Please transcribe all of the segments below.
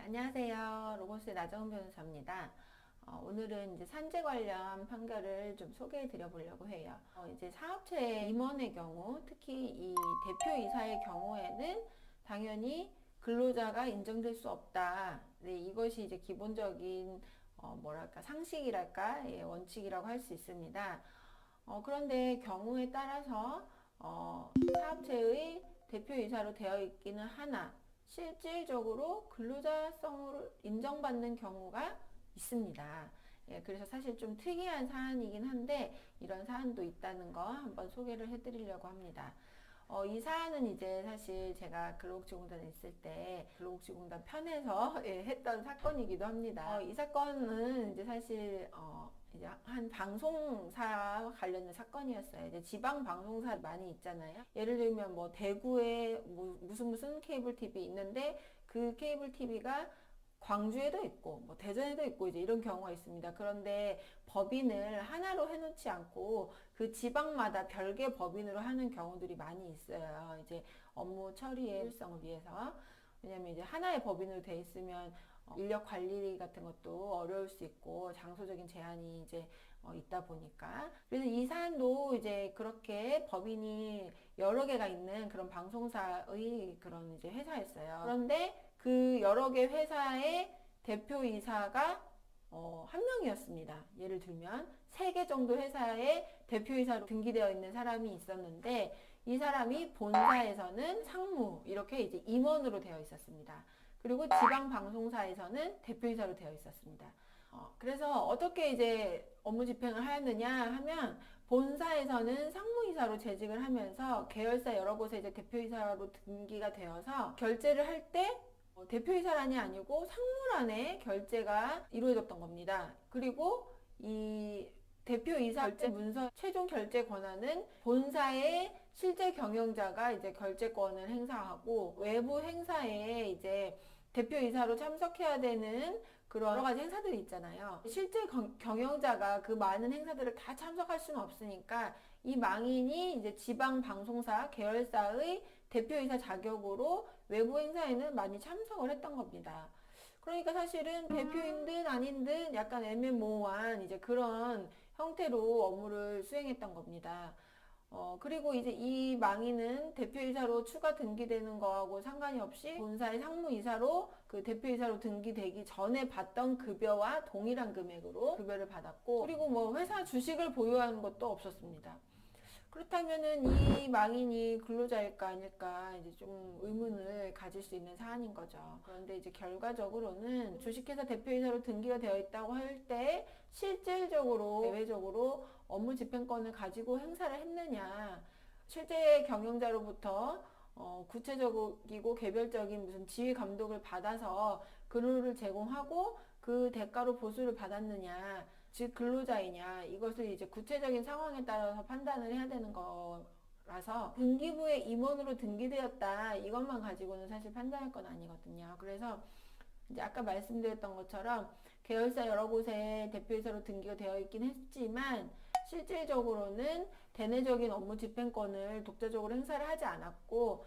안녕하세요. 로고스의 나정은 변호사입니다. 오늘은 이제 산재 관련 판결을 좀 소개해 드려 보려고 해요. 이제 사업체 임원의 경우, 특히 이 대표이사의 경우에는 당연히 근로자가 인정될 수 없다. 네, 이것이 이제 기본적인 뭐랄까 상식이랄까 원칙이라고 할 수 있습니다. 그런데 경우에 따라서 사업체의 대표이사로 되어 있기는 하나 실질적으로 근로자성을 인정받는 경우가 있습니다. 예, 그래서 사실 좀 특이한 사안이긴 한데 이런 사안도 있다는 거 한번 소개를 해드리려고 합니다. 이 사안은 이제 사실 제가 근로복지공단에 있을 때 근로복지공단 편에서 예, 했던 사건이기도 합니다. 이 사건은 이제 사실 이제 한 방송사와 관련된 사건이었어요. 이제 지방 방송사 많이 있잖아요. 예를 들면 뭐 대구에 무슨 케이블 TV 있는데 그 케이블 TV가 광주에도 있고 뭐 대전에도 있고 이제 이런 경우가 있습니다. 그런데 법인을 하나로 해놓지 않고 그 지방마다 별개 법인으로 하는 경우들이 많이 있어요. 이제 업무 처리의 효율성을 위해서. 왜냐면 이제 하나의 법인으로 돼 있으면 인력 관리 같은 것도 어려울 수 있고 장소적인 제한이 이제 있다 보니까 그래서 이 사안도 이제 그렇게 법인이 여러 개가 있는 그런 방송사의 그런 이제 회사였어요. 그런데 그 여러 개 회사의 대표이사가 한 명이었습니다. 예를 들면 3개 정도 회사의 대표이사로 등기되어 있는 사람이 있었는데 이 사람이 본사에서는 상무 이렇게 이제 임원으로 되어 있었습니다. 그리고 지방 방송사에서는 대표이사로 되어 있었습니다. 그래서 어떻게 이제 업무 집행을 하였느냐 하면 본사에서는 상무이사로 재직을 하면서 계열사 여러 곳에 이제 대표이사로 등기가 되어서 결제를 할때 대표이사란이 아니고 상무란에 결제가 이루어졌던 겁니다. 그리고 이 대표이사 결제 문서 최종 결제 권한은 본사의 실제 경영자가 이제 결제권을 행사하고 외부 행사에 이제 대표이사로 참석해야 되는 그런 여러 가지 행사들이 있잖아요. 실제 경영자가 그 많은 행사들을 다 참석할 수는 없으니까 이 망인이 이제 지방 방송사 계열사의 대표이사 자격으로 외부 행사에는 많이 참석을 했던 겁니다. 그러니까 사실은 대표인 듯 아닌 듯 약간 애매모호한 이제 그런 형태로 업무를 수행했던 겁니다. 그리고 이제 이 망인은 대표이사로 추가 등기되는 거하고 상관이 없이 본사의 상무이사로 그 대표이사로 등기되기 전에 받던 급여와 동일한 금액으로 급여를 받았고, 그리고 뭐 회사 주식을 보유하는 것도 없었습니다. 그렇다면은 이 망인이 근로자일까 아닐까 이제 좀 의문을 가질 수 있는 사안인 거죠. 그런데 이제 결과적으로는 주식회사 대표이사로 등기가 되어 있다고 할 때 실질적으로 대외적으로 업무 집행권을 가지고 행사를 했느냐, 실제 경영자로부터 구체적이고 개별적인 무슨 지휘 감독을 받아서 근로를 제공하고 그 대가로 보수를 받았느냐, 즉 근로자이냐, 이것을 이제 구체적인 상황에 따라서 판단을 해야 되는 거라서 등기부에 임원으로 등기되었다 이것만 가지고는 사실 판단할 건 아니거든요. 그래서 이제 아까 말씀드렸던 것처럼 계열사 여러 곳에 대표이사로 등기가 되어 있긴 했지만 실질적으로는 대내적인 업무 집행권을 독자적으로 행사를 하지 않았고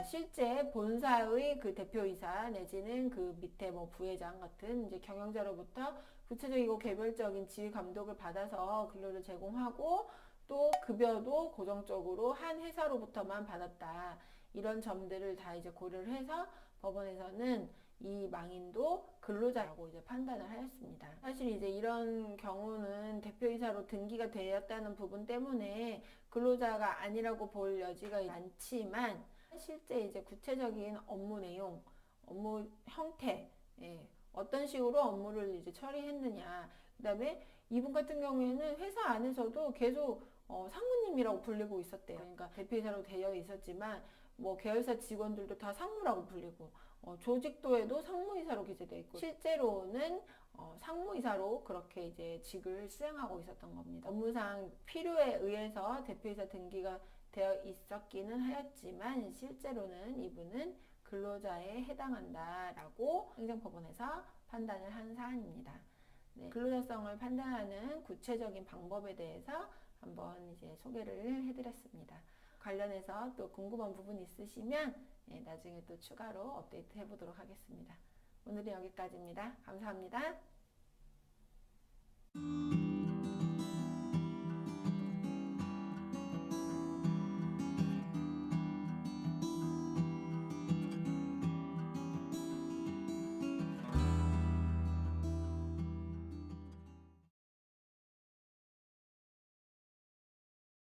실제 본사의 그 대표이사 내지는 그 밑에 뭐 부회장 같은 이제 경영자로부터 구체적이고 개별적인 지휘 감독을 받아서 근로를 제공하고 또 급여도 고정적으로 한 회사로부터만 받았다. 이런 점들을 다 이제 고려를 해서 법원에서는 이 망인도 근로자라고 이제 판단을 하였습니다. 사실 이제 이런 경우는 대표이사로 등기가 되었다는 부분 때문에 근로자가 아니라고 볼 여지가 많지만 실제 이제 구체적인 업무 내용, 업무 형태, 예, 어떤 식으로 업무를 이제 처리했느냐. 그다음에 이분 같은 경우에는 회사 안에서도 계속 상무님이라고 불리고 있었대요. 그러니까 대표이사로 되어 있었지만 뭐 계열사 직원들도 다 상무라고 불리고 조직도에도 상무이사로 기재되어 있고 실제로는 상무이사로 그렇게 이제 직을 수행하고 있었던 겁니다. 업무상 필요에 의해서 대표이사 등기가 되어 있었기는 하였지만 실제로는 이분은 근로자에 해당한다라고 행정법원에서 판단을 한 사안입니다. 네, 근로자성을 판단하는 구체적인 방법에 대해서 한번 이제 소개를 해드렸습니다. 관련해서 또 궁금한 부분 있으시면 나중에 또 추가로 업데이트 해보도록 하겠습니다. 오늘은 여기까지입니다. 감사합니다.